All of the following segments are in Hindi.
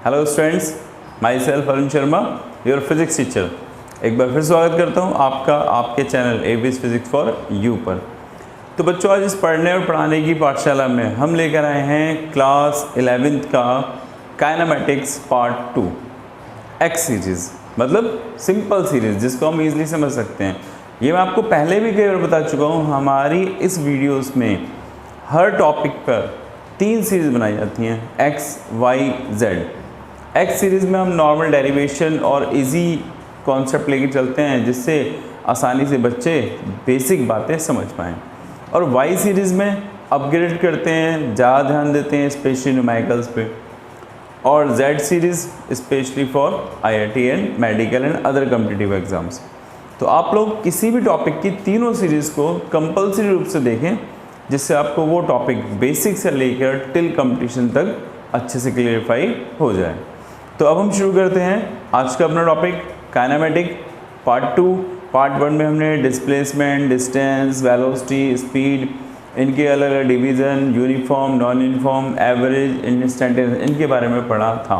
Hello students, my self Arun Sharma, your physics teacher. एक बार फिर स्वागत करता हूँ आपका आपके channel ABS physics for you पर। तो बच्चों, आज इस पढ़ने और पढ़ाने की पाठशाला में हम लेकर आए हैं क्लास 11th का काइनेमेटिक्स पार्ट 2 एक्स सीरीज़, मतलब सिंपल सीरीज़ जिसको हम ईजिली समझ सकते हैं। ये मैं आपको पहले भी कई बार बता चुका हूँ। हमारी इस वीडियोस में हर टॉपिक पर 3 सीरीज़ बनाई जाती हैं, X Y Z. X series में हम नॉर्मल डेरिवेशन और इजी कॉन्सेप्ट लेके चलते हैं जिससे आसानी से बच्चे बेसिक बातें समझ पाएँ, और वाई सीरीज़ में अपग्रेड करते हैं, ज़्यादा ध्यान देते हैं स्पेशली न्यूमेरिकल्स पे, और Z series specially for IIT and medical and other competitive exams. तो आप लोग किसी भी टॉपिक की तीनों सीरीज़ को कंपल्सरी रूप से देखें जिससे आपको वो टॉपिक बेसिक से लेकर टिल कंपटीशन तक अच्छे से क्लियरिफाई हो जाए। तो अब हम शुरू करते हैं आज का अपना टॉपिक काइनेमेटिक पार्ट 2। पार्ट 1 में हमने डिस्प्लेसमेंट, डिस्टेंस, वेलोसिटी, स्पीड, इनके अलग अलग division, uniform, non uniform, average, instantaneous, इनके बारे में पढ़ा था।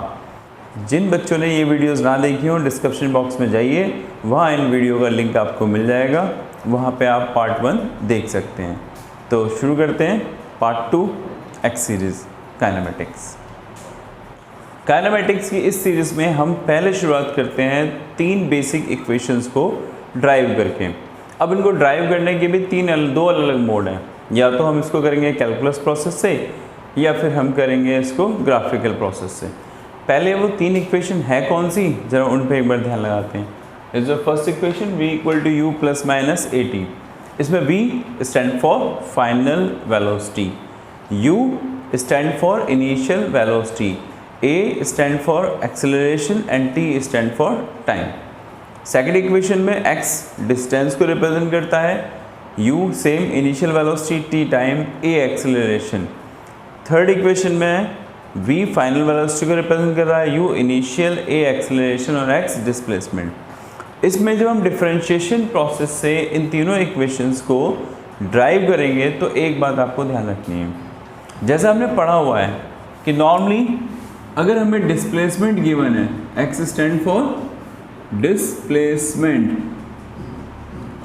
जिन बच्चों ने ये वीडियोस ना देखी हो, डिस्क्रिप्शन बॉक्स में जाइए, वहाँ इन वीडियो का लिंक आपको मिल जाएगा, वहाँ पे आप पार्ट 1 देख सकते हैं। तो शुरू करते हैं part 2 x series kinematics. Kinematics की इस सीरीज़ में हम पहले शुरुआत करते हैं 3 बेसिक इक्वेशंस को ड्राइव करके। अब इनको ड्राइव करने के भी दो अलग अलग मोड हैं। या तो हम इसको करेंगे कैलकुलस प्रोसेस से, या फिर हम करेंगे इसको ग्राफिकल प्रोसेस से। पहले वो 3 इक्वेशन है कौन सी, जरा उन पर एक बार ध्यान लगाते हैं। Is the first equation v equal to u plus minus a t. इसमें v stand for final velocity, u stand for initial velocity, a stand for acceleration and t stand for time. Second equation में x डिस्टेंस को रिप्रेजेंट करता है, u same initial velocity, t time, a acceleration. Third equation में v फाइनल वेलोसिटी को रिप्रेजेंट कर रहा है, u इनिशियल, a एक्सेलरेशन और x डिस्प्लेसमेंट। इसमें जब हम डिफरेंशिएशन प्रोसेस से इन तीनों इक्वेशंस को ड्राइव करेंगे तो एक बात आपको ध्यान रखनी है। जैसा हमने पढ़ा हुआ है कि नॉर्मली अगर हमें डिस्प्लेसमेंट गिवन है, x स्टैंड फॉर डिस्प्लेसमेंट,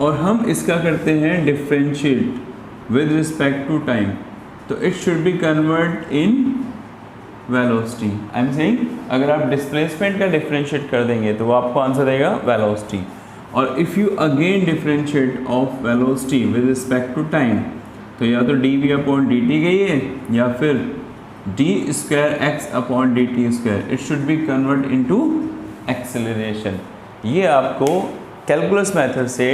और हम इसका करते हैं differentiate with respect to time, तो it should be convert in velocity. I am saying अगर आप डिस्प्लेसमेंट का डिफरेंशिएट कर देंगे तो वो आपको आंसर देगा वेलोसिटी। और if you again differentiate of velocity with respect to time, तो या तो d v upon d t गई है, या फिर d square x upon d t square, it should be convert into acceleration. ये आपको कैलकुलस मेथड से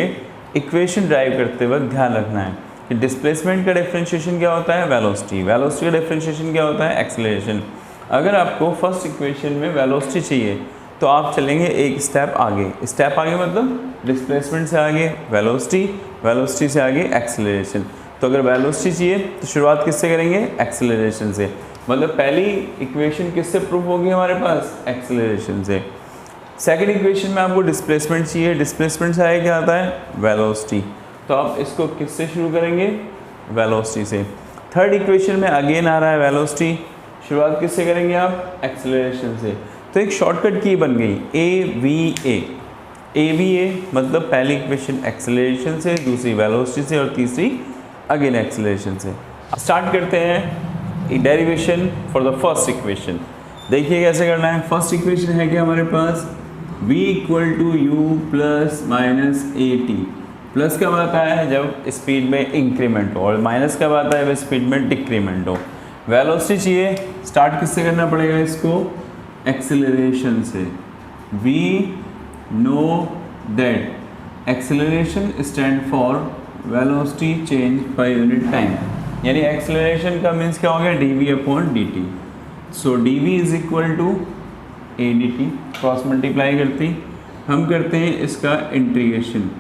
इक्वेशन ड्राइव करते वक्त ध्यान रखना है कि डिस्प्लेसमेंट का डिफरेंशिएशन क्या होता है, वेलोसिटी, वेलोसिटी का डिफरेंशिएशन क्या होता है, एक्सेलरेशन। अगर आपको फर्स्ट इक्वेशन में वेलोसिटी चाहिए तो आप चलेंगे एक स्टेप आगे। स्टेप आगे मतलब डिस्प्लेसमेंट से आगे वेलोसिटी, वेलोसिटी से आगे एक्सेलरेशन। तो अगर वेलोसिटी चाहिए तो शुरुआत किससे करेंगे, एक्सेलरेशन से। मतलब पहली इक्वेशन किससे प्रूफ होगी हमारे पास, एक्सेलरेशन से। सेकंड इक्वेशन में आपको डिस्प्लेसमेंट चाहिए, डिस्प्लेसमेंट से आगे क्या आता है, वेलोसिटी। तो आप इसको किससे शुरू करेंगे, वेलोसिटी से। थर्ड इक्वेशन में अगेन आ रहा है वेलोसिटी, शुरुआत किससे करेंगे आप, एक्सेलरेशन से। तो एक शॉर्टकट की बन गई ए वी ए मतलब पहली इक्वेशन एक्सेलरेशन से, दूसरी वेलोसिटी से, और तीसरी अगेन एक्सेलरेशन से। स्टार्ट करते हैं derivation for the first equation. देखिए कैसे करना है। फर्स्ट इक्वेशन है कि हमारे पास v equal to u plus minus a t. Plus कब आता है, जब स्पीड में इंक्रीमेंट हो, और माइनस कब आता है, जब स्पीड में डिक्रीमेंट हो। वेलोसिटी चाहिए, स्टार्ट किससे करना पड़ेगा इसको, एक्सेलरेशन से। v know that acceleration stand for velocity change per unit time, यानी एक्सेलरेशन का मीन्स क्या हो गया, d v upon d t. So d v is equal to a d t, cross multiply करती हम करते हैं इसका इंटीग्रेशन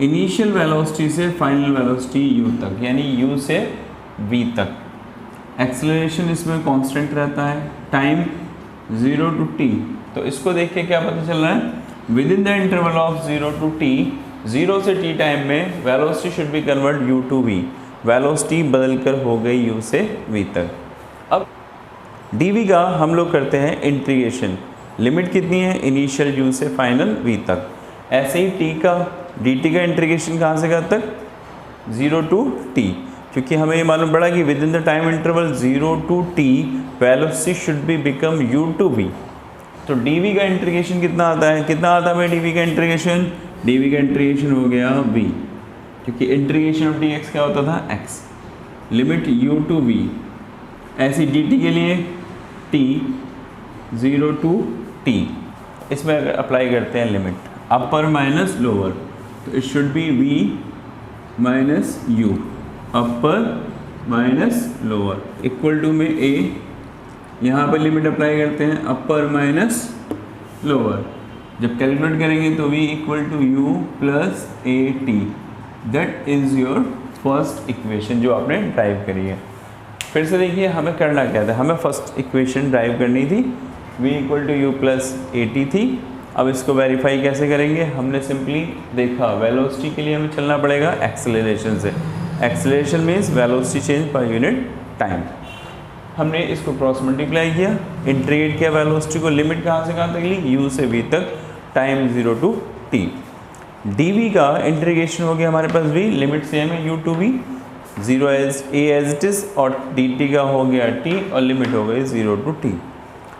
इनिशियल वेलोसिटी से फाइनल वेलोसिटी u तक, यानी u से v तक। एक्सेलरेशन इसमें कांस्टेंट रहता है, टाइम 0 टू t। तो इसको देख के क्या पता चल रहा है, within the interval of 0 to t, 0 से t टाइम में velocity should be convert u to v। Velocity बदल कर हो गई u से v तक। अब dv का हम लोग करते हैं इंटीग्रेशन, लिमिट कितनी है इनिशियल u से फाइनल v तक। ऐसे ही t का dt का इंटीग्रेशन कहाँ से कहाँ तक 0 to t, क्योंकि हमें ये मालूम पड़ा कि with in the time interval 0 to t velocity should be become u to v। तो dv का इंटीग्रेशन कितना आता है, कितना आता है dv का इंटीग्रेशन, dv का इंटीग्रेशन हो गया v, क्योंकि इंटीग्रेशन ऑफ dx क्या होता था x, limit u to v। ऐसी dt के लिए t 0 to t, इसमें अगर अप्लाई करते हैं लिमिट अपर माइनस लोअर, तो it should be v minus u, upper minus lower equal to में a, यहाँ पर लिमिट अप्लाई करते हैं अपर माइनस लोअर। जब कैलकुलेट करेंगे तो v equal to u plus a t, that is your first equation जो आपने ड्राइव करी है। फिर से देखिए हमें करना क्या था, हमें फर्स्ट इक्वेशन ड्राइव करनी थी, v equal to u plus a t थी। अब इसको वेरीफाई कैसे करेंगे, हमने सिंपली देखा वेलोसिटी के लिए हमें चलना पड़ेगा एक्सेलरेशन से। Acceleration means velocity change per unit time. हमने इसको क्रॉस मल्टीप्लाई किया, इंटीग्रेट किया वेलोसिटी को, लिमिट कहाँ से कहाँ तक ली u से v तक, टाइम 0 to t। dv का इंटीग्रेशन हो गया हमारे पास v, लिमिट सेम है u to v, 0 as it is, और dt का हो गया t और लिमिट हो गई 0 to t।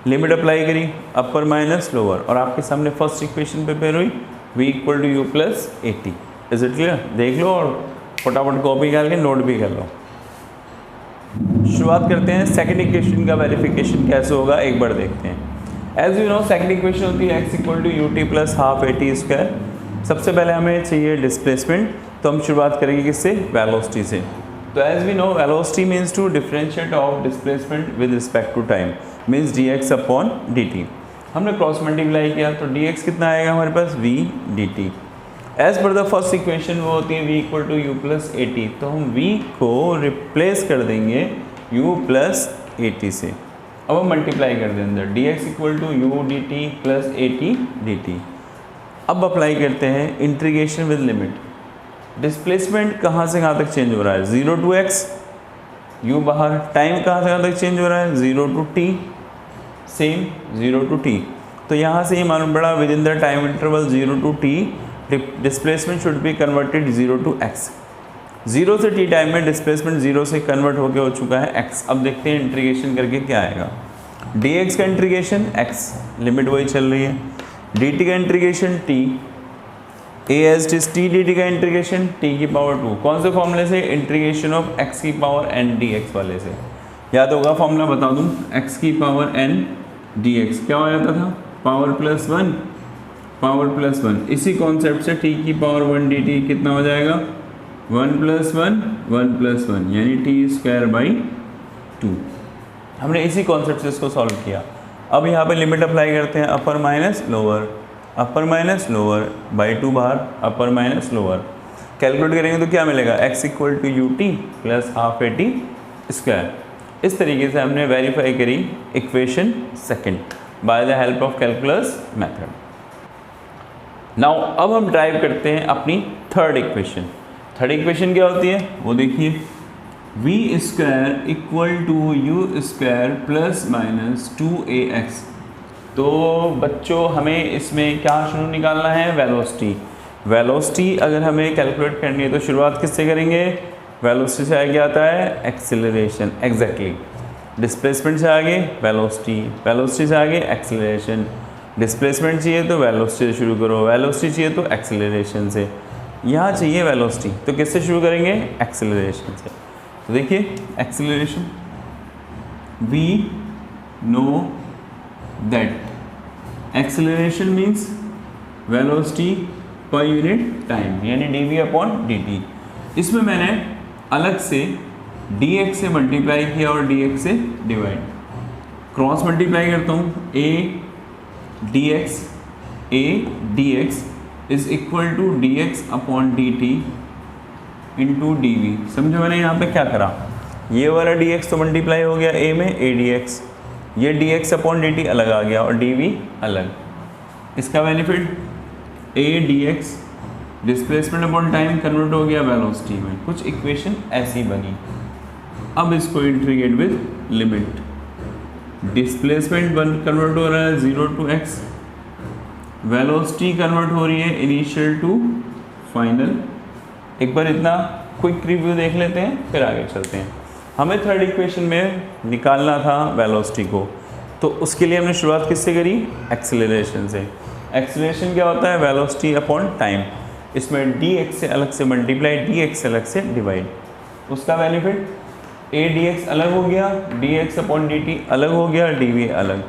लिमिट अप्लाई करी अपर माइनस लोअर, और आपके सामने फर्स्ट इक्वेशन प्रिपेयर हुई v equal to u plus a t. Is it clear, देख लो और फटाफट कॉपी करके नोट भी कर लो। शुरुआत करते हैं सेकंड इक्वेशन का वेरिफिकेशन कैसे होगा एक बार देखते हैं। As you know second equation होती है x equal to u T plus half A T square. सबसे पहले हमें चाहिए डिस्प्लेसमेंट, तो हम शुरुआत करेंगे किससे, वेलोसिटी से। तो as we know velocity means to differentiate of displacement with respect to time, means dx upon dt। हमने क्रॉस मल्टीप्लाई किया तो dx कितना आएगा हमारे पास v dt। As per the first equation वो होती है v equal to u plus a t, तो हम v को रिप्लेस कर देंगे u प्लस ए टी से। अब हम मल्टीप्लाई कर दें अंदर dx equal to u d t plus a t d t. अब अप्लाई करते हैं इंटीग्रेशन विद लिमिट। डिस्प्लेसमेंट कहाँ से कहाँ तक चेंज हो रहा है, 0 to x, u बाहर, टाइम कहाँ से कहाँ तक चेंज हो रहा है 0 to t, same 0 to t। तो यहाँ से ये मालूम पड़ा with in the time interval 0 to t displacement should be converted 0 to x। 0 से t टाइम में डिस्प्लेसमेंट 0 से कन्वर्ट होकर हो चुका है x। अब देखते हैं इंटीग्रेशन करके क्या आएगा। dx का इंटीग्रेशन x, लिमिट वही चल रही है, dt का integration t, a as t t d t का इंटीग्रेशन t की पावर 2। कौन से फॉर्मूले से, इंटीग्रेशन ऑफ x की पावर n dx वाले से। याद होगा फॉर्मूला बता दूं, x की पावर n dx क्या हो जाता था, पावर प्लस 1 पावर प्लस 1। इसी कॉन्सेप्ट से t की पावर 1 dt कितना हो जाएगा 1 प्लस 1 1 प्लस 1, यानी टी स्क्वायर बाई 2। हमने इसी कॉन्सेप्ट से इसको सॉल्व किया। अब यहाँ पे लिमिट अप्लाई करते हैं upper minus lower, upper minus lower by 2 बाहर, अपर माइनस लोअर। कैलकुलेट करेंगे तो क्या मिलेगा, x equal to u T plus half A T square. इस तरीके से हमने वेरीफाई करी equation second by the help of calculus method. Now अब हम ड्राइव करते हैं अपनी थर्ड इक्वेशन। थर्ड इक्वेशन क्या होती है वो देखिए, v square equal to you square plus minus 2ax। तो बच्चों हमें इसमें क्या शुरू निकालना है, वेलोसिटी। वेलोसिटी अगर हमें कैलकुलेट करनी है तो शुरुआत किससे करेंगे, वेलोसिटी से आगे आता है एक्सेलरेशन, एग्जैक्टली। डिस्प्लेसमेंट से आगे वेलोसिटी, वेलोसिटी से आगे एक्सेलरेशन। डिस्प्लेसमेंट चाहिए तो वेलोसिटी से शुरू करो, वेलोसिटी चाहिए तो एक्सेलरेशन से। यहाँ चाहिए वेलोसिटी तो किससे शुरू करेंगे, एक्सेलरेशन से। तो देखिए acceleration, we know that acceleration means velocity per unit time, यानी डी अपॉन डी टी। इसमें मैंने अलग से dx से मल्टीप्लाई किया और dx से डिवाइड, क्रॉस मल्टीप्लाई करता हूँ, a dx is equal to dx upon dt into d v. समझो मैंने यहाँ पे क्या करा, ये वाला dx तो मल्टीप्लाई हो गया a में, a dx, ये dx अपॉन dt अलग आ गया और dv अलग। इसका benefit a dx displacement upon time convert हो गया वेलोसिटी में। कुछ इक्वेशन ऐसी बनी। अब इसको integrate with limit displacement convert हो रहा है 0 to x, वेलोसिटी कन्वर्ट हो रही है इनिशियल टू फाइनल। एक बार इतना क्विक रिव्यू देख लेते हैं फिर आगे चलते हैं। हमें थर्ड इक्वेशन में निकालना था वेलोसिटी को, तो उसके लिए हमने शुरुआत किससे करी? एक्सेलरेशन से। एक्सेलरेशन क्या होता है? Velocity upon time. इसमें dx से अलग से मल्टीप्लाई, dx से अलग से डिवाइड। उसका बेनिफिट a dx अलग हो गया, dx अपॉन dt अलग हो गया, dv अलग।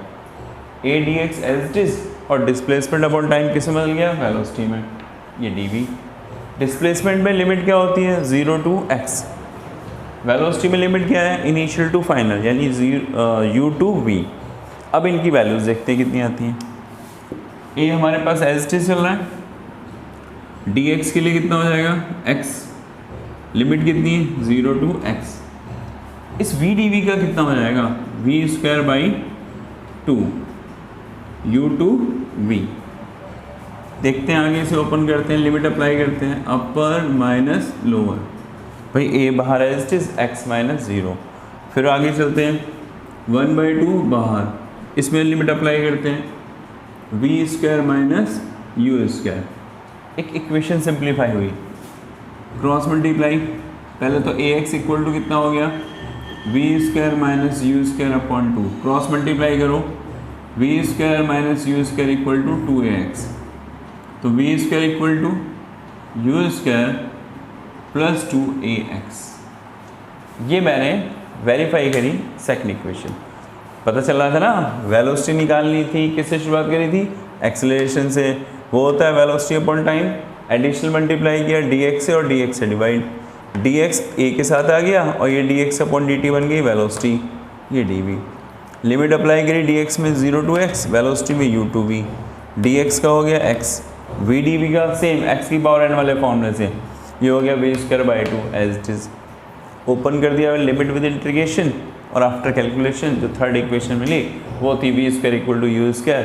a dx as it is और डिस्प्लेसमेंट अपॉन टाइम किस में बदल गया? वेलोसिटी में, ये dv। डिस्प्लेसमेंट में लिमिट क्या होती है? 0 to x। वेलोसिटी में लिमिट क्या है? इनिशियल टू फाइनल, यानी u to v। अब इनकी वैल्यूज देखते हैं कितनी आती हैं। a हमारे पास एज इट इज चल रहा है, dx के लिए कितना हो जाएगा? x। लिमिट कितनी है? 0 to x। इस v dv का कितना हो जाएगा? v square by 2 u to v। देखते हैं आगे, इसे ओपन करते हैं, लिमिट अप्लाई करते हैं, अपर माइनस लोअर। भाई a बाहर है, इट इज x माइनस 0। फिर आगे चलते हैं, 1/2 बाहर, इसमें लिमिट अप्लाई करते हैं, v square minus u square. एक इक्वेशन सिंप्लीफाई हुई, क्रॉस मल्टीप्लाई। पहले तो ax इक्वल टू कितना हो गया? v square minus u square upon 2। Cross multiply करो, v square minus u square equal to 2ax। तो v square equal to u square plus 2ax। ये मैंने वेरीफाई करी सेकंड इक्वेशन। पता चल रहा था ना, वेलोसिटी निकालनी थी, किससे शुरुआत करी थी? एक्सेलरेशन से। वो होता है velocity upon time, additional multiply किया dx से और dx से डिवाइड। dx a के साथ आ गया और ये dx अपॉन dt बन गई वेलोसिटी, ये dv। लिमिट अप्लाई करी dx में 0 to x, वेलोसिटी में u to v। dx का हो गया x, v dv का सेम x की पावर n वाले फॉर्मूले से, ये हो गया v square by 2 as it is. Open कर दिया लिमिट विद इंटीग्रेशन और आफ्टर कैलकुलेशन जो थर्ड इक्वेशन मिली वो थी v square equal to u square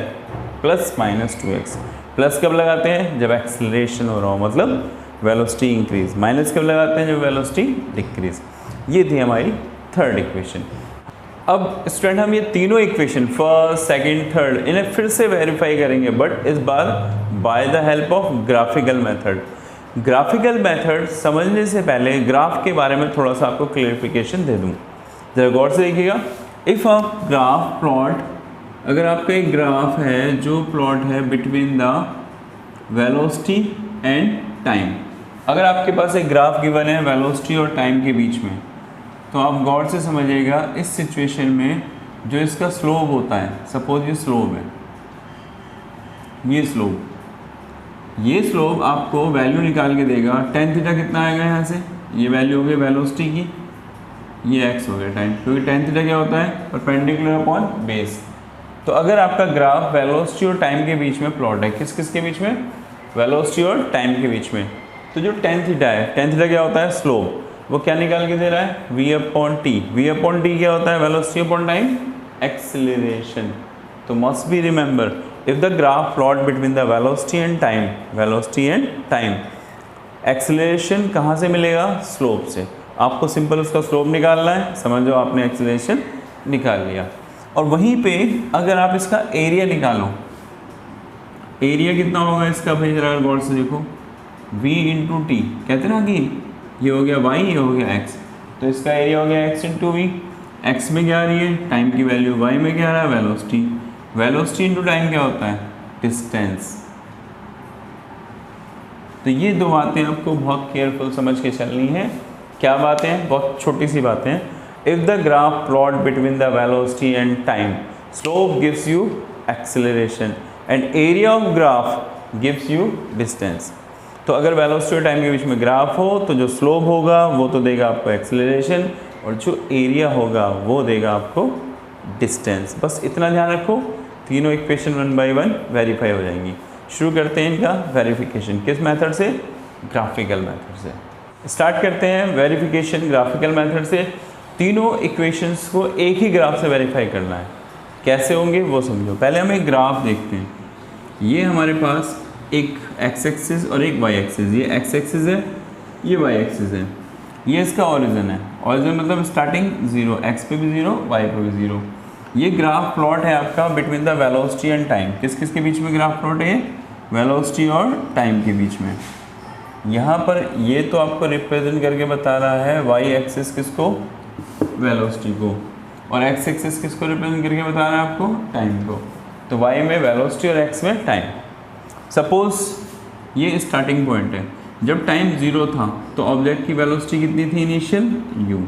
plus minus 2x। प्लस कब लगाते हैं? जब एक्सेलरेशन हो रहा हो, मतलब वेलोसिटी इंक्रीज। माइनस कब लगाते हैं? जब वेलोसिटी डिक्रीज। ये थी हमारी थर्ड इक्वेशन। अब स्टूडेंट हम ये तीनों इक्वेशन फर्स्ट, सेकंड, थर्ड इन्हें फिर से वेरीफाई करेंगे, बट इस बार by the help of graphical method. Graphical method समझने से पहले ग्राफ के बारे में थोड़ा सा आपको क्लियरिफिकेशन दे दूँ। जरा गौर से देखिएगा, इफ़ अ ग्राफ प्लॉट, अगर आपका एक ग्राफ है जो प्लॉट है between the velocity and time. अगर आपके पास एक ग्राफ गिवन है वेलोसिटी और टाइम के बीच में, तो आप गौर से समझिएगा इस सिचुएशन में जो इसका स्लोप होता है, सपोज ये स्लोप है, ये स्लोप आपको वैल्यू निकाल के देगा। tan थीटा कितना आएगा यहाँ से? ये वैल्यू हो गई वेलोसिटी की, ये x हो गया टाइम, क्योंकि tan थीटा क्या होता है? Perpendicular upon base. तो अगर आपका ग्राफ वेलोसिटी और टाइम के बीच में प्लॉट है, किस किस के बीच में? वेलोसिटी और टाइम के बीच में। तो जो tan थीटा है, tan थीटा क्या होता है? स्लोप। वो क्या निकाल के दे रहा है? v upon T. v upon T क्या होता है? Velocity upon time, acceleration. तो must be remember, if the graph plot between the velocity and time, acceleration कहाँ से मिलेगा? स्लोप से। आपको सिंपल उसका स्लोप निकालना है, समझो आपने एक्सेलरेशन निकाल लिया। और वहीं पे अगर आप इसका एरिया निकालो, एरिया कितना होगा इसका? भाई जरा गौर से देखो, v इंटू टी, कहते ना कि ये हो गया y, ये हो गया x, तो इसका एरिया हो गया x इंटू वी। x में क्या आ रही है? टाइम की वैल्यू। y में क्या आ रहा है? वेलोसिटी। वेलोसिटी इंटू टाइम क्या होता है? डिस्टेंस। तो ये दो बातें आपको बहुत केयरफुल समझ के चलनी है। क्या बातें? बहुत छोटी सी बातें। If the graph plot between the velocity and time, slope gives you acceleration and area of graph gives you distance. तो अगर वेलोसिटी और टाइम के बीच में ग्राफ हो तो जो स्लोप होगा वो तो देगा आपको एक्सेलरेशन, और जो एरिया होगा वो देगा आपको डिस्टेंस। बस इतना ध्यान रखो, तीनों इक्वेशन 1 बाय 1 वेरीफाई हो जाएंगी। शुरू करते हैं इनका वेरिफिकेशन। किस मेथड से? ग्राफिकल मेथड से। स्टार्ट करते हैं वेरिफिकेशन ग्राफिकल मेथड से। तीनों इक्वेशंस को एक ही ग्राफ से वेरीफाई करना है। कैसे होंगे वो समझो। पहले हम एक ग्राफ देखते हैं। ये हमारे पास एक एक्स एक्सिस और एक वाई एक्सिस, ये एक्स एक्सिस है, ये वाई एक्सिस है, ये इसका ओरिजिन है। ओरिजिन मतलब स्टार्टिंग 0, एक्स पे भी 0, वाई पे भी 0। ये ग्राफ प्लॉट है आपका between the velocity and time. किस किस के बीच में ग्राफ प्लॉट है? वेलोसिटी और टाइम के बीच में। यहाँ पर ये तो आपको रिप्रेजेंट करके बता रहा है वाई एक्सिस किसको? वेलोसिटी को, और एक्स एक्सिस किसको रिप्रेजेंट करके बता रहा है आपको? टाइम को। तो वाई में वेलोसिटी और एक्स में टाइम। सपोज ये स्टार्टिंग पॉइंट है, जब टाइम 0 था तो ऑब्जेक्ट की वेलोसिटी कितनी थी इनिशियल? u।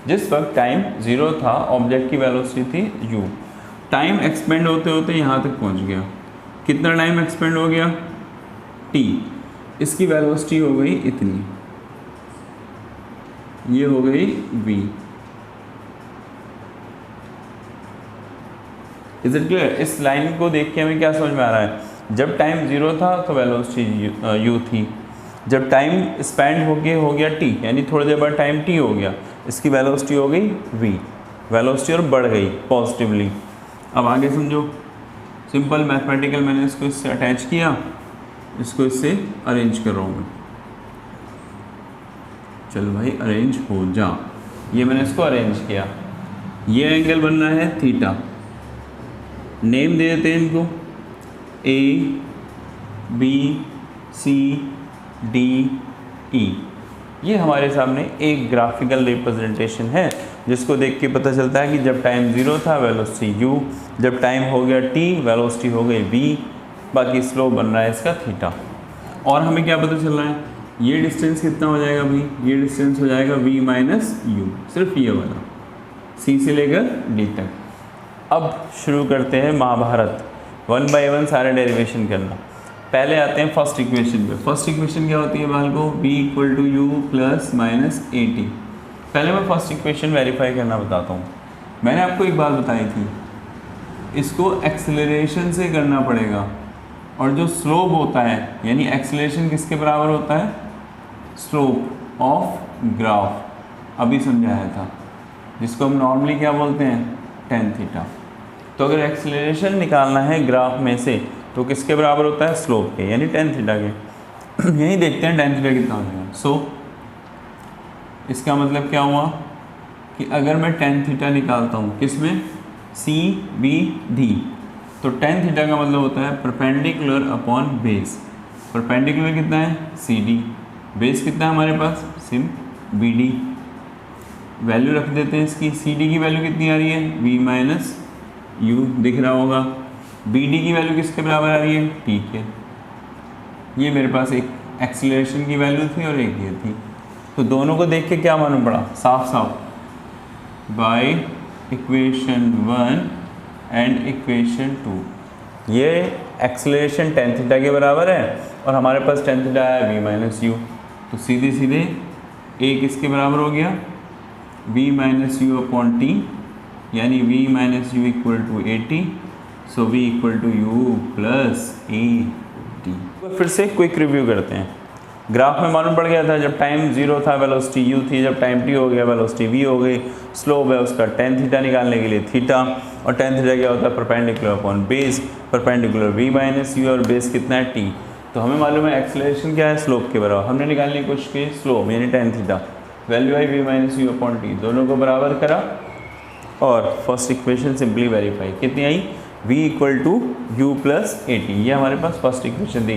जिस वक्त टाइम 0 था ऑब्जेक्ट की वेलोसिटी थी u। टाइम एक्सपेंड होते होते यहाँ तक पहुँच गया। कितना टाइम एक्सपेंड हो गया? t। इसकी वेलोसिटी हो गई इतनी, ये हो गई v। Is it clear? इस लाइन को देख के हमें क्या समझ में आ रहा है? जब टाइम 0 था तो वेलोसिटी u थी, जब टाइम स्पेंड हो गया t, यानी थोड़ी देर बाद टाइम t हो गया, इसकी वेलोसिटी हो गई v। वेलोसिटी और बढ़ गई पॉजिटिवली। अब आगे समझो, सिंपल मैथमेटिकल, मैंने इसको इससे अटैच किया, इसको इससे अरेंज कर रहा हूँ मैं। चल भाई अरेंज हो जा। ये मैंने इसको अरेंज किया, ये एंगल बन रहा है थीटा। नेम दे देते हैं इनको, A B C D E. ये हमारे सामने एक ग्राफिकल रिप्रेजेंटेशन है जिसको देख के पता चलता है कि जब टाइम 0 था वेलोसिटी u, जब टाइम हो गया t वेलोसिटी हो गई v, बाकी स्लोप बन रहा है इसका थीटा। और हमें क्या पता चल रहा है? ये डिस्टेंस कितना हो जाएगा भाई? ये डिस्टेंस हो जाएगा v माइनस यू, सिर्फ ये वाला, c से लेकर d तक। अब शुरू करते हैं महाभारत, 1 बाय 1 सारे डेरिवेशन करना। पहले आते हैं फर्स्ट इक्वेशन पे। फर्स्ट इक्वेशन क्या होती है बाल को? v equal to u plus minus a t. पहले मैं फर्स्ट इक्वेशन वेरीफाई करना बताता हूँ। मैंने आपको एक बात बताई थी, इसको एक्सेलरेशन से करना पड़ेगा, और जो स्लोप होता है, यानी एक्सेलरेशन किसके बराबर होता है? स्लोप ऑफ ग्राफ, अभी समझाया था, जिसको हम नॉर्मली क्या बोलते हैं? Tan theta. तो अगर एक्सेलरेशन निकालना है ग्राफ में से तो किसके बराबर होता है? स्लोप के, यानी टेन थीटा के। यही देखते हैं टेन थीटा कितना हो जाएगा। सो इसका मतलब क्या हुआ कि अगर मैं टेन थीटा निकालता हूँ किस में? सी बी डी, तो टेन थीटा का मतलब होता है परपेंडिकुलर अपॉन बेस। परपेंडिकुलर कितना है? C D. बेस कितना है हमारे पास? सिम बी डी। वैल्यू रख देते हैं इसकी। सी डी की वैल्यू कितनी आ रही है? v माइनस यू दिख रहा होगा। बी डी की वैल्यू किसके बराबर आ रही है? टी के। ये मेरे पास एक एक्सीलरेशन की वैल्यू थी और एक ये थी, तो दोनों को देख के क्या मालूम पड़ा? साफ साफ बाय इक्वेशन 1 एंड इक्वेशन 2 ये एक्सीलरेशन टेन थीटा के बराबर है और हमारे पास टेन थीटा है v माइनस यू। तो सीधे सीधे a किसके बराबर हो गया? v minus you upon t, यानी v minus u equal to a t. So v equal to u plus a t. फिर से क्विक रिव्यू करते हैं। ग्राफ में मालूम पड़ गया था जब टाइम 0 था वेलोसिटी u थी, जब टाइम t हो गया वेलोसिटी v हो गई। स्लोप है उसका टेन थीटा निकालने के लिए थीटा, और टेन थीटा क्या होता है? Perpendicular upon base. Perpendicular v minus you और बेस कितना है? t। तो हमें मालूम है एक्सेलरेशन क्या है? स्लोप के बराबर। हमने निकालने की कोशिश की स्लोप यानी tan theta, value I v minus you upon T, दोनों को बराबर करा और फर्स्ट इक्वेशन सिंपली वेरीफाई। कितनी आई? v equal to u plus a t. ये हमारे पास फर्स्ट इक्वेशन थी,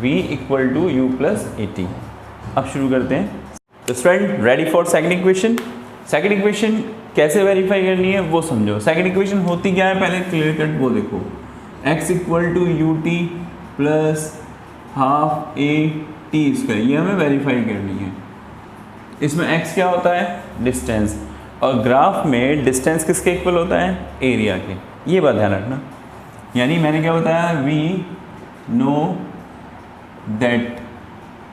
v equal to u plus a t. अब शुरू करते हैं। तो student ready for second equation. Second equation कैसे वेरीफाई करनी है वो समझो। सेकंड इक्वेशन होती क्या है पहले क्लियर कट वो देखो। x equal to u T plus half A T square, ये हमें वेरीफाई करनी है। इसमें x क्या होता है? डिस्टेंस, और ग्राफ में डिस्टेंस किसके इक्वल होता है? एरिया के। ये बात ध्यान रखना। यानी मैंने क्या बताया? वी नो दैट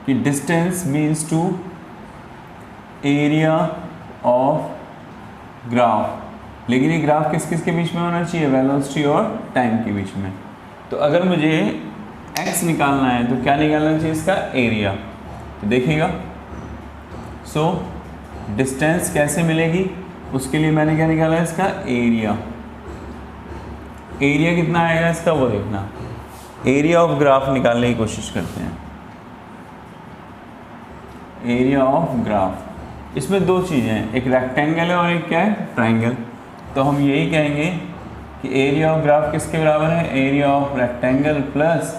कि distance means to area of graph, लेकिन ये ग्राफ किस किस के बीच में होना चाहिए? वेलोसिटी और टाइम के बीच में। तो अगर मुझे x निकालना है तो क्या निकालना चाहिए? इसका एरिया। तो देखिएगा, सो डिस्टेंस कैसे मिलेगी उसके लिए मैंने क्या निकाला है? इसका एरिया। एरिया कितना आएगा इसका वो देखना। एरिया ऑफ ग्राफ निकालने की कोशिश करते हैं। एरिया ऑफ ग्राफ, इसमें दो चीज़ें हैं, एक रेक्टेंगल है और एक क्या है? ट्राइंगल। तो हम यही कहेंगे कि एरिया ऑफ ग्राफ किसके बराबर है, area of rectangle plus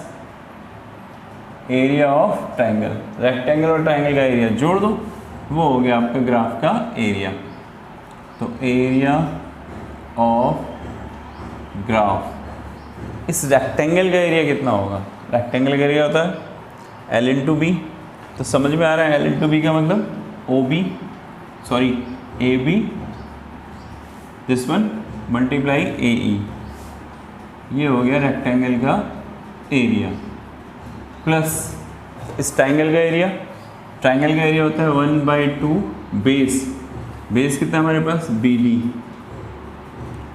area of triangle. Rectangle और ट्रायंगल का एरिया जोड़ दो, वो हो गया आपका ग्राफ का एरिया। तो एरिया ऑफ ग्राफ, इस रेक्टेंगल का एरिया कितना होगा, रेक्टेंगल का एरिया होता है L इंटू बी। तो समझ में आ रहा है L इंटू बी का मतलब O B, sorry A B, this one multiply A E, ये हो गया रेक्टेंगल का एरिया, प्लस इस ट्रायंगल का एरिया। ट्रायंगल का एरिया होता है 1/2 बेस, बेस कितना है हमारे पास B D,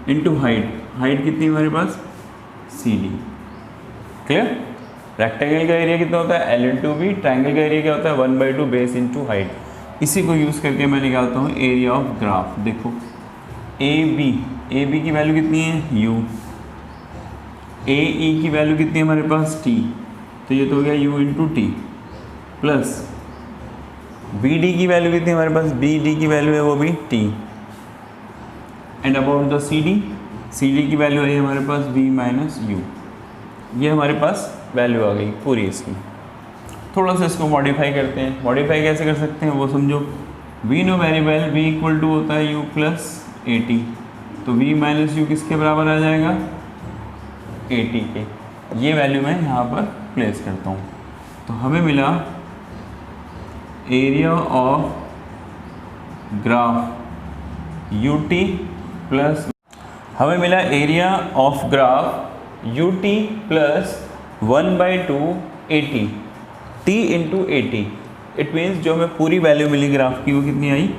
into height, height कितनी है हमारे पास सी डी। क्लियर। रेक्टेंगल का एरिया कितना होता है L इंटू बी, ट्रायंगल का एरिया क्या होता है 1/2 बेस इंटू हाइट। इसी को यूज़ करके मैं निकालता हूँ एरिया ऑफ ग्राफ। देखो ए बी की वैल्यू कितनी है u, ए ई की वैल्यू कितनी है हमारे पास t, तो ये तो हो गया u into t, plus b d की वैल्यू कितनी है हमारे पास, बी डी की वैल्यू है वो भी t, and about the c d की वैल्यू है हमारे पास v माइनस यू। ये हमारे पास वैल्यू आ गई पूरी इसकी। थोड़ा सा इसको मॉडिफाई करते हैं। मॉडिफाई कैसे कर सकते हैं वो समझो। We know very well v equal to होता है u प्लस ए टी, तो v माइनस यू किसके बराबर आ जाएगा, ए टी के। ये वैल्यू मैं यहाँ पर प्लेस करता हूँ। तो हमें मिला area of graph U T plus, हमें मिला area of graph U T plus 1/2 A T, T into A T. It means जो हमें पूरी वैल्यू मिली ग्राफ की वो कितनी आई,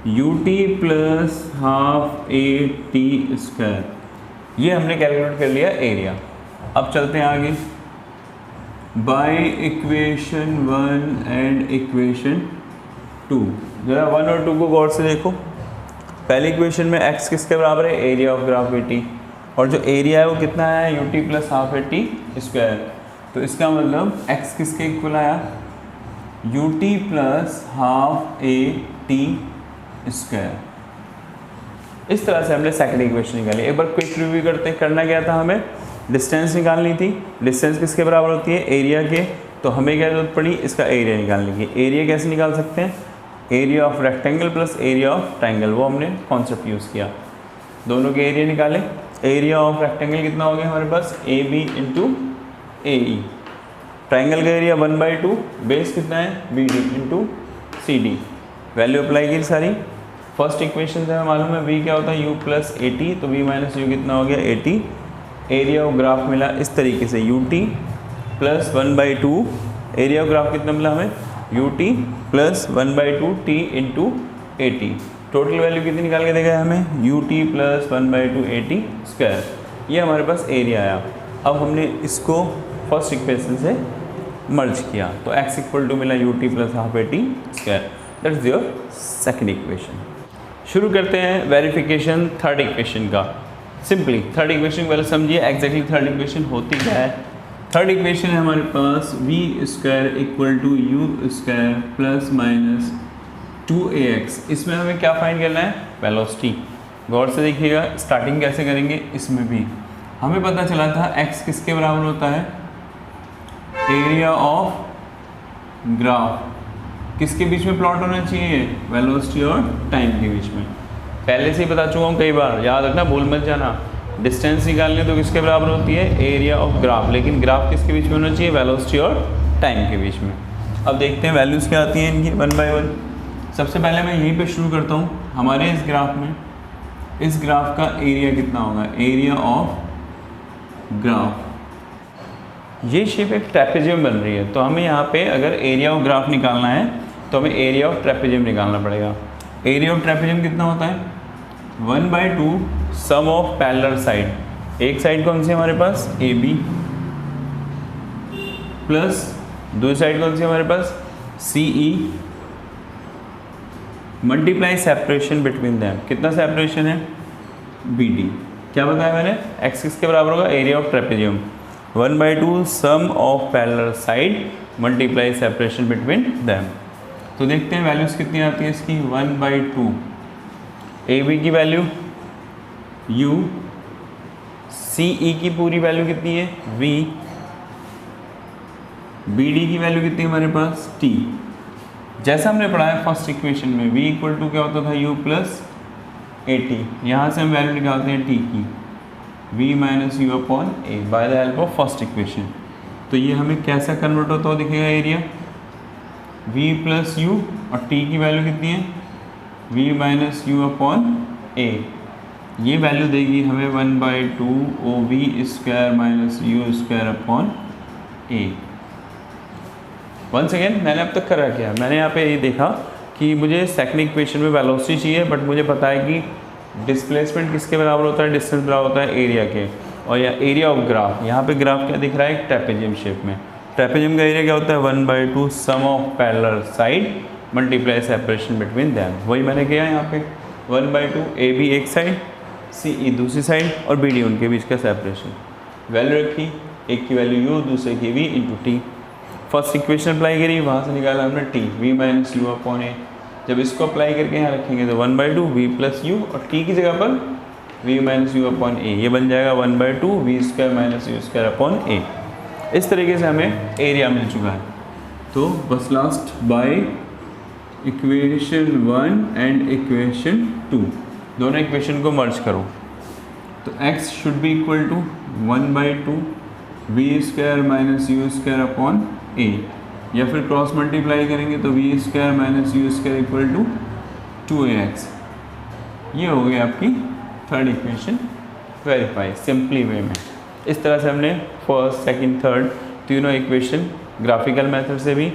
U T plus half A T square. ये हमने कैलकुलेट कर लिया एरिया। अब चलते हैं आगे। बाय इक्वेशन 1 एंड इक्वेशन 2, जरा 1 और 2 को गौर से देखो। पहली इक्वेशन में x किसके बराबर है, area of graph A T, और जो एरिया है वो कितना है U T plus half A T square. तो इसका मतलब x किसके इक्वल आया, U T plus half A T square. इस तरह से हमने सेकंड इक्वेशन निकाली। एक बार क्विक रिव्यू करते हैं। करना क्या था, हमें डिस्टेंस निकालनी थी। डिस्टेंस किसके बराबर होती है, एरिया के। तो हमें क्या जरूरत पड़ी, इसका एरिया निकालने की। एरिया कैसे निकाल सकते हैं, area of rectangle plus area of triangle, वो हमने कॉन्सेप्ट यूज़ किया। दोनों के एरिया निकाले। एरिया ऑफ रेक्टेंगल कितना हो गया हमारे पास, ए B into A E. Triangle का एरिया 1/2, बेस कितना है B D into C D. Value apply की सारी। फर्स्ट इक्वेशन से हमें मालूम है v क्या होता है u प्लस ए टी, तो v माइनस यू कितना हो गया A T. Area of graph मिला इस तरीके से U T plus 1/2, area of graph कितना मिला हमें U T plus 1/2 T into A T. Total value कितनी निकाल के देगा हमें, U T plus 1/2 A T square. ये हमारे पास एरिया आया। अब हमने इसको फर्स्ट इक्वेशन से मर्ज किया, तो x इक्वल टू मिला U T plus half A T square. That is your second equation. शुरू करते हैं वेरिफिकेशन थर्ड इक्वेशन का। सिंपली थर्ड इक्वेशन पहले समझिए एग्जैक्टली थर्ड इक्वेशन होती क्या है। थर्ड इक्वेशन है हमारे पास V square equal to you square plus minus 2ax। इसमें हमें क्या फाइंड करना है, वेलोसिटी। गौर से देखिएगा, स्टार्टिंग कैसे करेंगे। इसमें भी हमें पता चला था x किसके बराबर होता है, एरिया ऑफ ग्राफ किसके बीच में प्लॉट होना चाहिए, वेलोसिटी और टाइम के बीच में। पहले से ही बता चुका हूँ कई बार, याद रखना, भूल मत जाना। डिस्टेंस निकालने तो किसके बराबर होती है, एरिया ऑफ ग्राफ, लेकिन ग्राफ किसके बीच में होना चाहिए, वेलोसिटी और टाइम के बीच में। अब देखते हैं वैल्यूज़ क्या आती हैं इनकी 1 बाय 1। सबसे पहले मैं यहीं पे शुरू करता हूँ। हमारे इस ग्राफ में, इस ग्राफ का एरिया कितना होगा, एरिया ऑफ ग्राफ। ये शेप एक ट्रेपेजियम बन रही है, तो हमें यहाँ पे अगर एरिया ऑफ ग्राफ निकालना है तो हमें एरिया ऑफ ट्रेपेजियम निकालना पड़ेगा। एरिया ऑफ ट्रेपेजियम कितना होता है, 1/2 सम ऑफ पैरेलल साइड। एक साइड कौन सी है हमारे पास, ए बी, प्लस दूसरी साइड कौन सी है हमारे पास, c e, multiply separation between them. कितना सेपरेशन है, बी डी। क्या बताया मैंने, एक्स किसके बराबर होगा, area of trapezium 1/2 sum of parallel side multiply separation between them. तो देखते हैं वैल्यूज़ कितनी आती है इसकी, 1/2 ए बी की वैल्यू u, सी ई की पूरी वैल्यू कितनी है v, बी डी की वैल्यू कितनी है हमारे पास t। जैसा हमने पढ़ा है फर्स्ट इक्वेशन में v इक्वल टू क्या होता था u प्लस ए टी, यहाँ से हम वैल्यू निकालते हैं t की v minus you upon a by the help of first equation. तो ये हमें कैसा कन्वर्ट होता हुआ दिखेगा एरिया, v प्लस यू और t की वैल्यू कितनी है v माइनस यू अपॉन ए, ये वैल्यू देगी हमें 1/2 ओ v square minus you square upon a. Once again मैंने अब तक करा क्या, मैंने यहाँ पे ये देखा कि मुझे सेकंड इक्वेशन में वेलोसिटी चाहिए, बट मुझे पता है कि डिस्प्लेसमेंट किसके बराबर होता है, डिस्टेंस बराबर होता है एरिया के। और या एरिया ऑफ ग्राफ, यहाँ पे ग्राफ क्या दिख रहा है, ट्रेपेजियम शेप में। ट्रेपेजियम का एरिया क्या होता है 1/2 sum of parallel side multiply separation between them. वही मैंने किया यहाँ पे 1/2 ए बी एक साइड, सी ई दूसरी साइड और बी डी उनके बीच का सेपरेशन। वैल्यू रखी, एक की वैल्यू यू दूसरे की V into T. First equation apply करी, वहाँ से निकाला हमने T V minus you upon A. जब इसको अप्लाई करके यहाँ रखेंगे तो 1/2 वी प्लस यू और टी की जगह पर वी माइनस यू अपॉन ए, ये बन जाएगा 1/2 V square minus you square upon A. इस तरीके से हमें एरिया मिल चुका है। तो बस last by equation 1 and equation 2, दोनों इक्वेशन को मर्ज करो। तो x should be equal to 1/2 V square minus you square upon A, या फिर क्रॉस मल्टीप्लाई करेंगे तो V square minus you square equal to 2ax। ये हो गई आपकी third equation verify simply way में। इस तरह से हमने फर्स्ट सेकंड थर्ड तीनों इक्वेशन ग्राफिकल मेथड से भी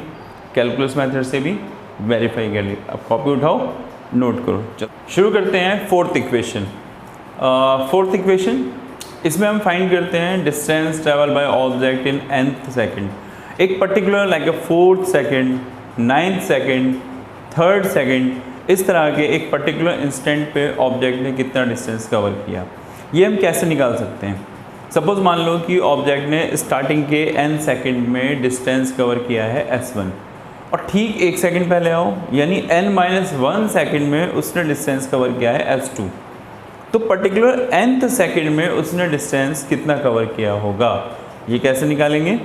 कैलकुलस मेथड से भी वेरीफाई कर ली। अब कॉपी उठाओ, नोट करो। चलो शुरू करते हैं फोर्थ इक्वेशन। फोर्थ इक्वेशन, इसमें हम फाइंड करते हैं distance travel by object in nth second. एक particular like 4th second, 9th second, 3rd second, इस तरह के एक पर्टिकुलर इंस्टेंट पे ऑब्जेक्ट ने कितना डिस्टेंस कवर किया, ये हम कैसे निकाल सकते हैं। सपोज मान लो कि ऑब्जेक्ट ने स्टार्टिंग के n सेकंड में डिस्टेंस कवर किया है s1 और ठीक 1 सेकंड पहले आओ यानी n-1 सेकंड में उसने डिस्टेंस कवर किया है s2। तो पर्टिकुलर nth सेकंड में उसने डिस्टेंस कितना कवर किया होगा, ये कैसे निकालेंगे,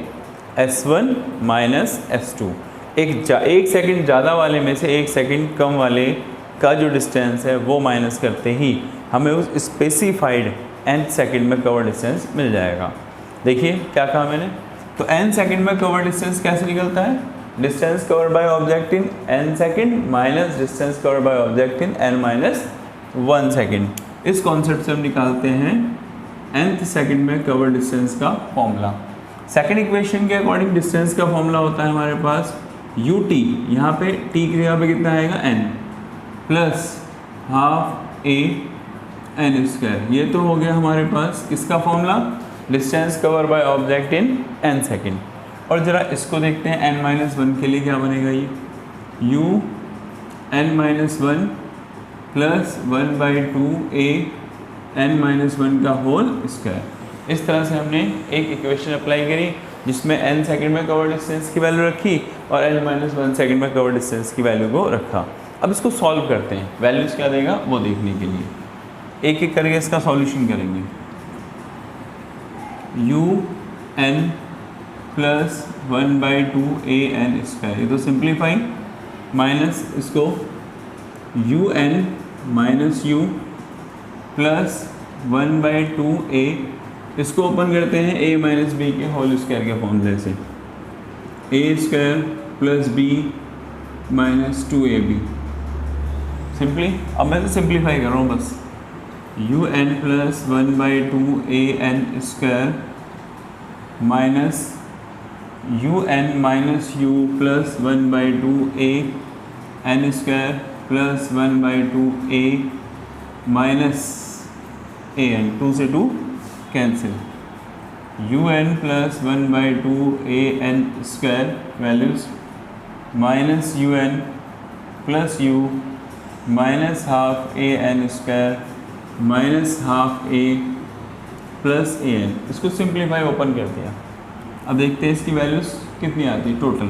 s1 माइनस s2। एक सेकंड ज़्यादा वाले में से 1 सेकंड कम वाले का जो डिस्टेंस है वो माइनस करते ही हमें उस स्पेसिफाइड nth सेकंड में कवर डिस्टेंस मिल जाएगा। देखिए क्या कहा मैंने, तो n सेकंड में कवर डिस्टेंस कैसे निकलता है, distance cover by object in n second minus distance cover by object in n-1 second. इस कॉन्सेप्ट से हम निकालते हैं nth सेकंड में कवर डिस्टेंस का फॉर्मूला। सेकंड इक्वेशन के अकॉर्डिंग डिस्टेंस का फॉर्मूला होता है हमारे पास ut, यहाँ पे t की जगह पे कितना आएगा n plus half a n square. ये तो हो गया हमारे पास किसका formula, distance cover by object in n second. और ज़रा इसको देखते हैं n-1 के लिए क्या बनेगा, ये u n-1 plus 1/2 a n-1 का होल स्क्वायर। इस तरह से हमने एक इक्वेशन अप्लाई करी जिसमें n सेकंड में कवर डिस्टेंस की वैल्यू रखी और n-1 सेकंड में कवर डिस्टेंस की वैल्यू को रखा। अब इसको सॉल्व करते हैं, वैल्यूज़ क्या देगा वो देखने के लिए एक एक करके इसका सॉल्यूशन करेंगे। u n plus 1/2 a n square, ये तो सिंप्लीफाई, माइनस इसको u n minus u plus 1/2 a, इसको ओपन करते हैं a माइनस बी के होल स्क्वायर के फॉर्मूले से, a square plus b minus 2ab। Simply अब मैं तो सिंप्लीफाई कर रहा हूँ बस, u n plus 1/2 a n square minus u n minus u plus 1/2 a n square plus 1/2 a minus a n, 2 से 2 cancel, u n plus 1/2 a n square values minus u n plus u minus half a n square minus half a plus a n। इसको सिंप्लीफाई ओपन कर दिया। अब देखते हैं इसकी वैल्यूज़ कितनी आती है। टोटल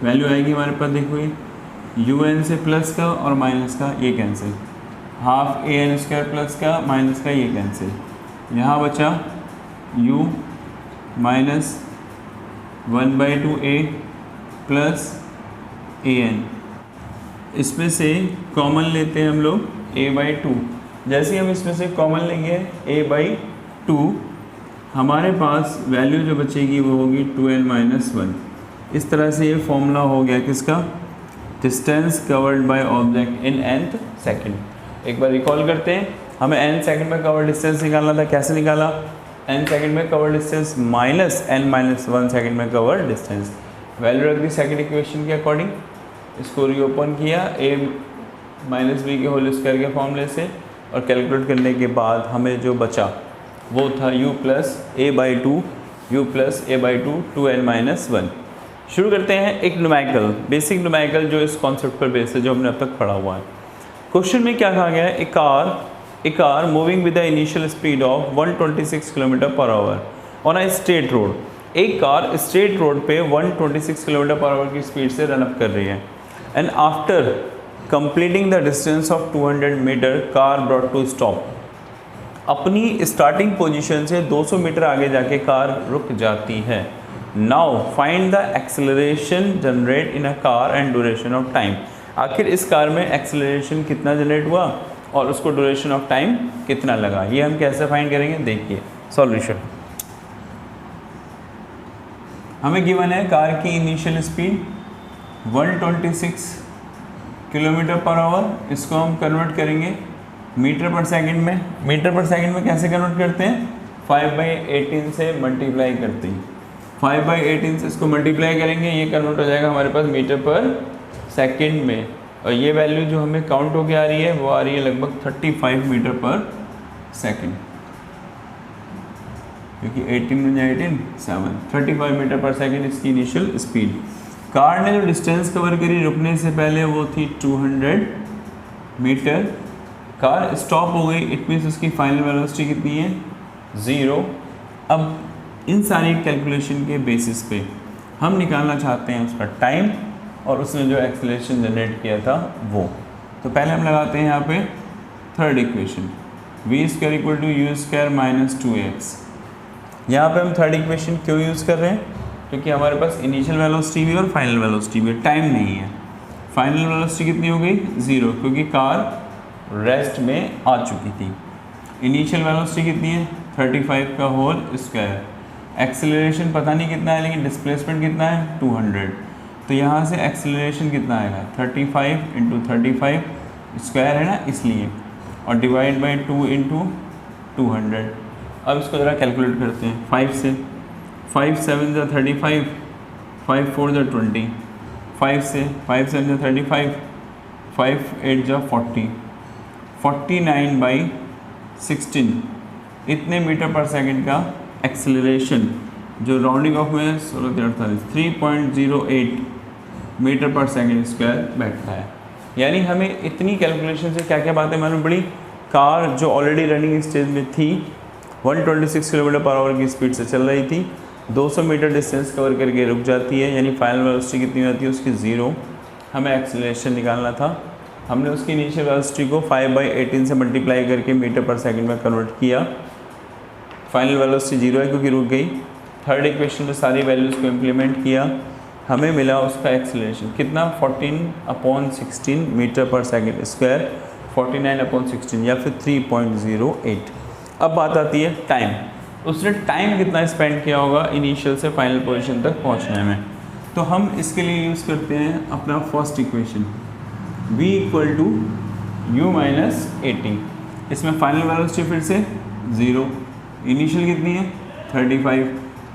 वैल्यू आएगी हमारे पास, देखो ये u n से प्लस का और माइनस का ये cancel, half a n square plus का माइनस का ये कैंसिल, यहाँ बचा u minus 1/2 a plus a n. इसमें से कॉमन लेते हैं हम लोग a/2। जैसे ही हम इसमें से कॉमन लेंगे a/2, हमारे पास वैल्यू जो बचेगी वो होगी 2n-1। इस तरह से ये फॉर्मूला हो गया किसका, distance covered by object in nth second. एक बार रिकॉल करते हैं, हमें n सेकंड में कवर्ड डिस्टेंस निकालना था। कैसे निकाला, n सेकंड में covered distance minus n-1 second में कवर्ड डिस्टेंस। वैल्यू रख दी सेकंड इक्वेशन के अकॉर्डिंग, इसको रीओपन किया a माइनस बी के होल स्क्वायर के फॉर्मूले से, और कैलकुलेट करने के बाद हमें जो बचा वो था u plus a/2, u plus a/2 2n-1। शुरू करते हैं एक न्यूमेरिकल, बेसिक न्यूमेरिकल जो इस कॉन्सेप्ट पर बेस है, जो हमने अब तक पढ़ा हुआ है। क्वेश्चन में क्या कहा गया है, a car moving with the initial speed of 126 km/h on a straight road. एक कार स्ट्रेट रोड पे 126 km/h की स्पीड से रन अप कर रही है, and after completing the distance of 200 metre car brought to stop. अपनी स्टार्टिंग पोजीशन से 200 मीटर आगे जाके कार रुक जाती है। Now find the acceleration generate in a car and duration of time. आखिर इस कार में एक्सेलरेशन कितना जनरेट हुआ और उसको ड्यूरेशन ऑफ टाइम कितना लगा, ये हम कैसे फाइंड करेंगे, देखिए सॉल्यूशन। हमें गिवन है कार की इनिशियल स्पीड 126 km/h, इसको हम कन्वर्ट करेंगे मीटर पर सेकंड में। मीटर पर सेकंड में कैसे कन्वर्ट करते हैं, 5/18 से मल्टीप्लाई करते हैं। 5/18 से इसको मल्टीप्लाई करेंगे, ये कन्वर्ट हो जाएगा हमारे पास मीटर पर सेकंड में, और ये वैल्यू जो हमें काउंट होके आ रही है वो आ रही है लगभग 35 मीटर पर सेकंड, क्योंकि 18 में 18 7 35 मीटर पर सेकंड इसकी इनिशियल स्पीड। कार ने जो डिस्टेंस कवर करी रुकने से पहले वो थी 200 मीटर। कार स्टॉप हो गई, इट मीन्स उसकी फाइनल वेलोसिटी कितनी है, 0। अब इन सारी कैलकुलेशन के बेसिस पे हम निकालना चाहते हैं उसका टाइम और उसने जो एक्सेलरेशन जनरेट किया था वो। तो पहले हम लगाते हैं यहाँ पे third equation, v² = u² - 2x। यहाँ पे हम थर्ड इक्वेशन क्यों यूज़ कर रहे हैं, क्योंकि हमारे पास इनिशियल वेलोसिटी भी और फाइनल वेलोसिटी भी, टाइम नहीं है। फाइनल वेलोसिटी कितनी हो गई, 0, क्योंकि कार रेस्ट में आ चुकी थी। इनिशियल वेलोसिटी कितनी है, 35 का होल स्क्वायर। एक्सेलरेशन पता नहीं कितना है, लेकिन डिस्प्लेसमेंट कितना है, 200। तो यहाँ से एक्सेलरेशन कितना आएगा, 35 × 35 स्क्वायर है ना, इसलिए, और डिवाइड बाई 2 × 200। अब इसको ज़रा कैलकुलेट करते हैं 5 से। 5 7 = 35, 5 4 = 20, 5 से 5 7 = 35, 5 8 = 40, 49/16 इतने मीटर पर सेकंड का एक्सेलरेशन, जो राउंडिंग ऑफ में 3.08 मीटर पर सेकंड स्क्वायर बैठता है। यानी हमें इतनी कैलकुलेशन से क्या क्या बातें मालूम पड़ी, कार जो ऑलरेडी रनिंग स्टेज में थी 126 km/h की स्पीड से चल रही थी, 200 मीटर डिस्टेंस कवर करके रुक जाती है, यानी फाइनल वेलोसिटी कितनी होती है उसकी, 0। हमें एक्सेलरेशन निकालना था, हमने उसकी इनिशियल वेलोसिटी को 5/18 से मल्टीप्लाई करके मीटर पर सेकंड में कन्वर्ट किया। फाइनल वेलोसिटी 0 है क्योंकि रुक गई। थर्ड इक्वेशन में सारी वैल्यूज़ को इम्प्लीमेंट किया, हमें मिला उसका एक्सेलरेशन कितना, 14/16 मीटर पर सेकंड स्क्वायर, 49/16 या फिर 3.08। अब बात आती है टाइम, उसने टाइम कितना स्पेंड किया होगा इनिशियल से फाइनल पोजीशन तक पहुंचने में। तो हम इसके लिए यूज़ करते हैं अपना फर्स्ट इक्वेशन, v = u - 80। इसमें फाइनल वेलोसिटी फिर से 0, इनिशियल कितनी है 35,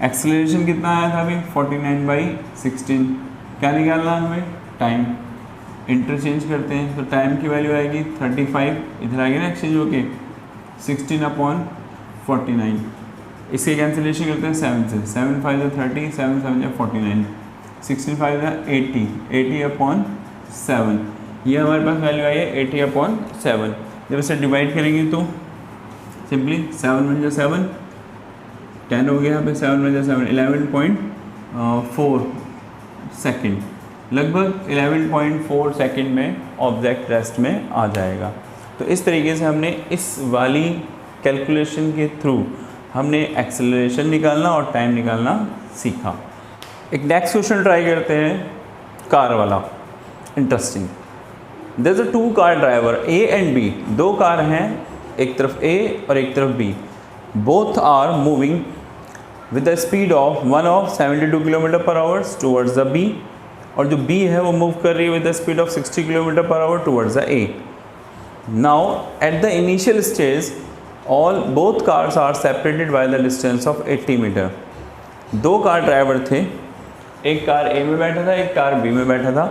एक्सेलरेशन कितना आया था अभी 49/16। क्या निकालना है हमें, टाइम। इंटरचेंज करते हैं तो टाइम की वैल्यू आएगी 35, इधर आएगी ना एक्सचेंज होके 16/49। इसके कैंसिलेशन करते हैं 7 से, 7 5 = 30, 7 7 = 49, 16 5 = 80, 80/7। ये हमारे पास वैल्यू आई है 80/7। जब इसे डिवाइड करेंगे तो सिंपली 7 1 = 7, 10 हो गया यहाँ पे, 7 1 = 7, 11.4 सेकेंड, लगभग 11.4 सेकेंड में ऑब्जेक्ट रेस्ट में आ जाएगा। तो इस तरीके से हमने इस वाली कैलकुलेशन के थ्रू हमने एक्सेलरेशन निकालना और टाइम निकालना सीखा। एक नेक्स्ट क्वेश्चन ट्राई करते हैं, कार वाला, interesting. There is a 2 car driver A and B, 2 car हैं, एक तरफ A और एक तरफ B। Both are moving with the speed of 72 kilometre per hour towards the B, और जो B है वो मूव कर रही है with the speed of 60 kilometre per hour towards the A। Now at the initial stage both cars are separated by the distance of 80 metre. 2 car driver थे, एक कार A में बैठा था, एक कार B में बैठा था।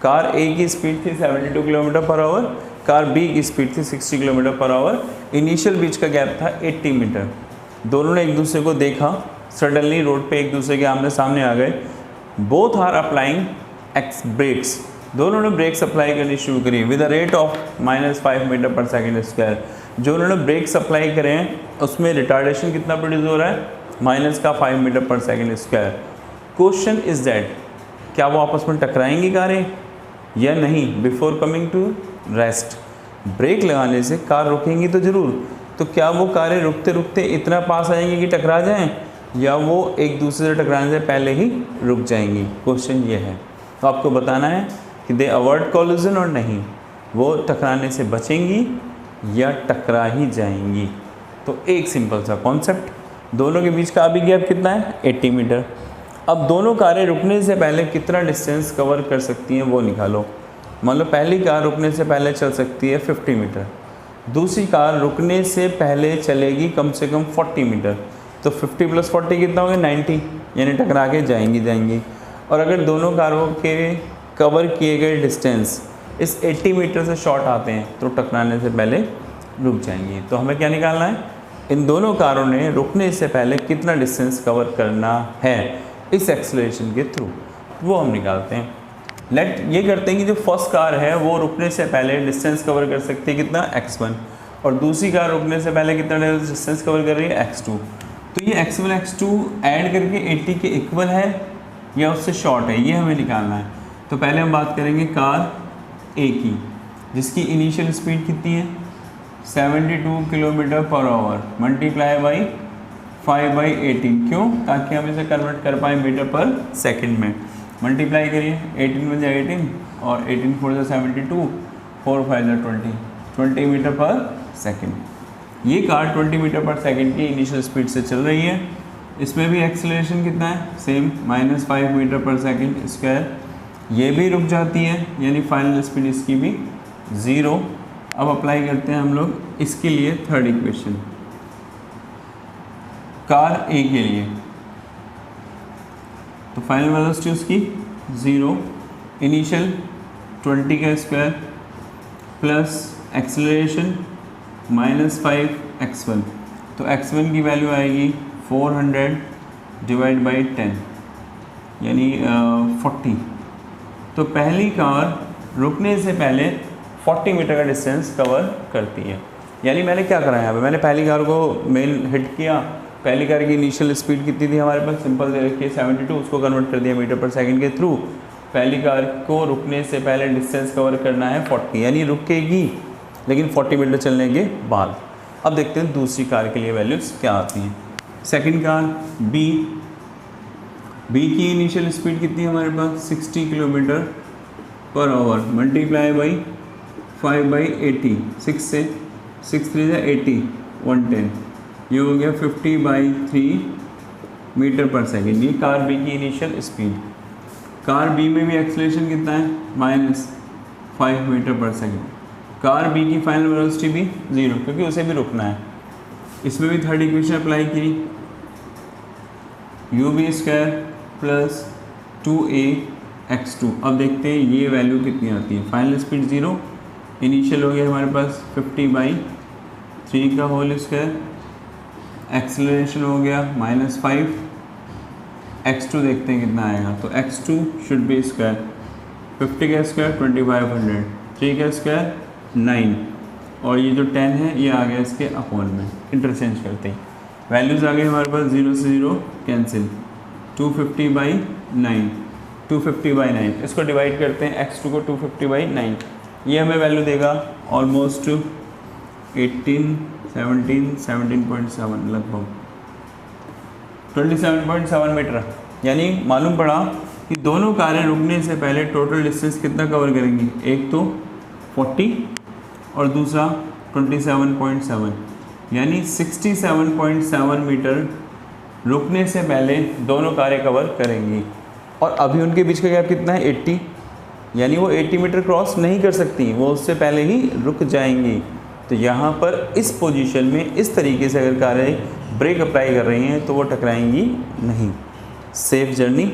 कार A की स्पीड थी 72 kilometre per our, car B की स्पीड थी 60 किलोमीटर पर आवर। इनिशियल बीच का गैप था 80 मीटर। दोनों ने एक दूसरे को देखा, सडनली रोड पे एक दूसरे के आमने सामने आ गए। बोथ आर अप्लाइंग ब्रेक्स, दोनों ने ब्रेक्स अप्लाई करनी शुरू करी with a rate of -5 metre per second square. जो उन्होंने ब्रेक्स अप्लाई करे हैं उसमें रिटार्डेशन कितना प्रोड्यूस हो रहा है, -5 metre per second square. Question is that क्या वो आपस में टकराएंगी कारें या नहीं before coming to rest. Brake लगाने से कार रुकेंगी तो ज़रूर, तो क्या वो कारें रुकते रुकते इतना पास आएंगी कि टकरा जाएं, या वो एक दूसरे से टकराने से पहले ही रुक जाएंगी। क्वेश्चन ये है, तो आपको बताना है कि दे अवॉइड कोलिजन और नहीं, वो टकराने से बचेंगी या टकरा ही जाएंगी। तो एक सिंपल सा कॉन्सेप्ट, दोनों के बीच का अभी गैप कितना है, 80 मीटर। अब दोनों कारें रुकने से पहले कितना डिस्टेंस कवर कर सकती हैं वो निकालो। मान लो पहली कार रुकने से पहले चल सकती है 50 मीटर, दूसरी कार रुकने से पहले चलेगी कम से कम 40 मीटर, तो 50 + 40 कितना होगा, 90, यानी टकरा के जाएंगी। और अगर दोनों कारों के कवर किए गए डिस्टेंस इस 80 मीटर से शॉर्ट आते हैं तो टकराने से पहले रुक जाएंगी। तो हमें क्या निकालना है, इन दोनों कारों ने रुकने से पहले कितना डिस्टेंस कवर करना है इस एक्सेलरेशन के थ्रू, वो हम निकालते हैं। लेट ये करते हैं कि जो फर्स्ट कार है वो रुकने से पहले डिस्टेंस कवर कर सकती है कितना, x1, और दूसरी कार रुकने से पहले कितना डिस्टेंस कवर कर रही है, x2। तो ये x1 x2 ऐड करके 80 के इक्वल है या उससे शॉर्ट है, ये हमें निकालना है। तो पहले हम बात करेंगे कार A की, जिसकी इनिशियल स्पीड कितनी है, 72 kilometre per our multiply by 5/18। क्यों, ताकि हम इसे कन्वर्ट कर पाएँ मीटर पर सेकंड में। मल्टीप्लाई करिए, 18 में 18 और 18 4 72, 4 5 20 मीटर पर सेकंड। ये कार 20 मीटर पर सेकंड की इनिशियल स्पीड से चल रही है। इसमें भी एक्सेलरेशन कितना है, सेम -5 मीटर पर सेकंड स्क्वायर। ये भी रुक जाती है, यानी फाइनल स्पीड इसकी भी 0। अब अप्लाई करते हैं हम लोग इसके लिए थर्ड इक्वेशन कार A के लिए। तो फाइनल वेलोसिटी उसकी 0, इनिशियल 20 का स्क्वायर प्लस एक्सेलरेशन -5 x1। तो x1 की वैल्यू आएगी 400 डिवाइड बाई 10, यानी 40। तो पहली कार रुकने से पहले 40 मीटर का डिस्टेंस कवर करती है। यानी मैंने क्या करा है यहाँ पे, मैंने पहली कार को मेन हिट किया। पहली कार की इनिशियल स्पीड कितनी थी हमारे पास, सिंपल दे रखी है 72, उसको कन्वर्ट कर दिया मीटर पर सेकंड के थ्रू। पहली कार को रुकने से पहले डिस्टेंस कवर करना है 40, यानी रुकेगी लेकिन 40 मीटर चलने के बाद। अब देखते हैं दूसरी कार के लिए वैल्यूज़ क्या आती हैं। सेकंड कार बी की इनिशियल स्पीड कितनी है हमारे पास, 60 kilometre per our multiply by 5/80, 6 से 6 3 से 80, 110, ये हो गया 50/3 मीटर पर सेकेंड। ये कार बी की इनिशियल स्पीड। कार बी में भी एक्सेलरेशन कितना है, -5 metre per second. Car B की फाइनल वेलोसिटी भी 0, क्योंकि उसे भी रुकना है। इसमें भी थर्ड इक्वेशन अप्लाई की, u² प्लस 2ax2। अब देखते हैं ये वैल्यू कितनी आती है। फाइनल स्पीड 0, इनिशियल हो गया हमारे पास 50/3 का होल स्क्वायर, एक्सेलरेशन हो गया -5, x2 देखते हैं कितना आएगा। तो x2 शुड बी स्क्वायर, 50 का स्क्वायर 2500, 3 का स्क्वायर 9, और ये जो 10 है ये आ गया इसके अपॉन में। इंटरचेंज करते हैं, वैल्यूज़ आ गई हमारे पास, 0 से 0 कैंसिल, 250/9, 250/9। इसको डिवाइड करते हैं x2 को 250/9, ये हमें वैल्यू देगा ऑलमोस्ट 18, 17, 17.7 लगभग 27.7 मीटर। यानी मालूम पड़ा कि दोनों कारें रुकने से पहले टोटल डिस्टेंस कितना कवर करेंगी, एक तो 40 और दूसरा 27.7, यानी 67.7 मीटर रुकने से पहले दोनों कारें कवर करेंगी। और अभी उनके बीच का गैप कितना है, 80, यानी वो 80 मीटर क्रॉस नहीं कर सकती, वो उससे पहले ही रुक जाएंगी। तो यहाँ पर इस पोजीशन में इस तरीके से अगर कारें ब्रेक अप्लाई कर रही हैं तो वो टकराएंगी नहीं। Safe journey.